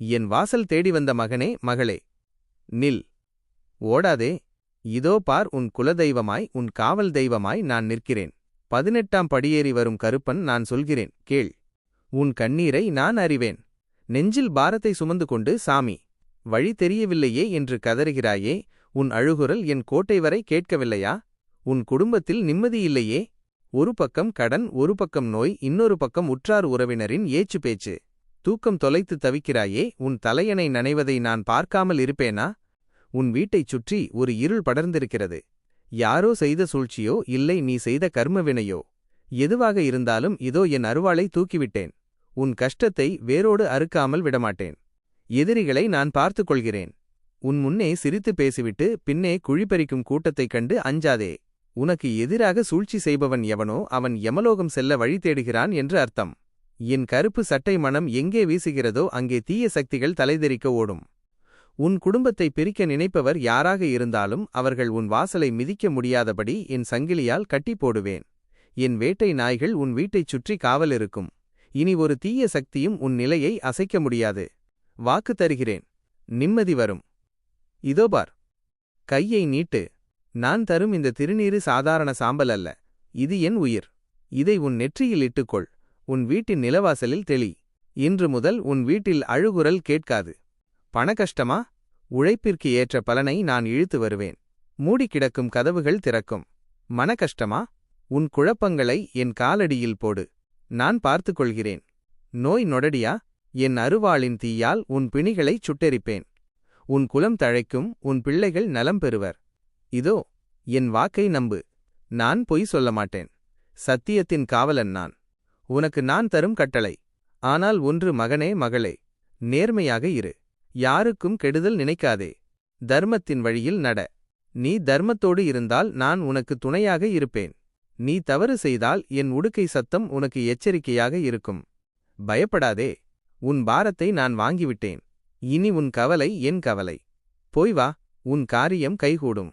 என் வாசல் தேடி வந்த மகனே மகளே, நில், ஓடாதே. இதோ பார், உன் குலதெய்வமாய் உன் காவல் தெய்வமாய் நான் நிற்கிறேன். 18ஆம் படியேறி வரும் கருப்பன் நான் சொல்கிறேன் கேள். உன் கண்ணீரை நான் அறிவேன். நெஞ்சில் பாரத்தை சுமந்து கொண்டு சாமி வழி தெரியவில்லையே என்று கதறுகிறாயே. உன் அழுகுரல் என் கோட்டை வரை கேட்கவில்லையா? உன் குடும்பத்தில் நிம்மதியில்லையே. ஒரு பக்கம் கடன், ஒரு பக்கம் நோய், இன்னொரு பக்கம் உற்றார் உறவினரின் ஏச்சு பேச்சு. தூக்கம் தொலைத்து தவிக்கிறாயே. உன் தலையணை நனைவதை நான் பார்க்காமல் இருப்பேனா? உன் வீட்டைச் சுற்றி ஒரு இருள் படர்ந்திருக்கிறது. யாரோ செய்த சூழ்ச்சியோ இல்லை நீ செய்த கர்மவினையோ. எதுவாக இருந்தாலும் இதோ என் அருவாளை தூக்கிவிட்டேன். உன் கஷ்டத்தை வேரோடு அறுக்காமல் விடமாட்டேன். எதிரிகளை நான் பார்த்துக் கொள்கிறேன். உன் முன்னே சிரித்து பேசிவிட்டு பின்னே குழிபறிக்கும் கூட்டத்தைக் கண்டு அஞ்சாதே. உனக்கு எதிராக சூழ்ச்சி செய்பவன் எவனோ அவன் யமலோகம் செல்ல வழி தேடுகிறான் என்று அர்த்தம். என் கருப்பு சட்டை மணம் எங்கே வீசுகிறதோ அங்கே தீய சக்திகள் தலைதெறிக்க ஓடும். உன் குடும்பத்தை பிரிக்க நினைப்பவர் யாராக இருந்தாலும் அவர்கள் உன் வாசலை மிதிக்க முடியாதபடி என் சங்கிலியால் கட்டி போடுவேன். என் வேட்டை நாய்கள் உன் வீட்டைச் சுற்றி காவலிருக்கும். இனி ஒரு தீய சக்தியும் உன் நிலையை அசைக்க முடியாது. வாக்கு தருகிறேன், நிம்மதி வரும். இதோ பார், கையை நீட்டு. நான் தரும் இந்த திருநீறு சாதாரண சாம்பல் அல்ல, இது என் உயிர். இதை உன் நெற்றியில் இட்டுக்கொள். உன் வீட்டின் நிலவாசலில் தெளி. இன்று முதல் உன் வீட்டில் அழுகுரல் கேட்காது. பணக்கஷ்டமா? உழைப்பிற்கு ஏற்ற பலனை நான் இழுத்து வருவேன். மூடிக்கிடக்கும் கதவுகள் திறக்கும். மனக்கஷ்டமா? உன் குழப்பங்களை என் காலடியில் போடு. நான் பார்த்துக் கொள்கிறேன். நோய் நொடடியா? என் அருவாளின் தீயால் உன் பிணிகளைச் சுட்டெரிப்பேன். உன் குலம் தழைக்கும், உன் பிள்ளைகள் நலம் பெறுவர். இதோ என் வாக்கை நம்பு. நான் பொய் சொல்ல மாட்டேன். சத்தியத்தின் காவலன் நான். உனக்கு நான் தரும் கட்டளை. ஆனால் ஒன்று மகனே மகளே, நேர்மையாக இரு. யாருக்கும் கெடுதல் நினைக்காதே. தர்மத்தின் வழியில் நட. நீ தர்மத்தோடு இருந்தால் நான் உனக்கு துணையாக இருப்பேன். நீ தவறு செய்தால் என் உடுக்கை சத்தம் உனக்கு எச்சரிக்கையாக இருக்கும். பயப்படாதே, உன் பாரத்தை நான் வாங்கிவிட்டேன். இனி உன் கவலை என் கவலை. போய் வா, உன் காரியம் கைகூடும்.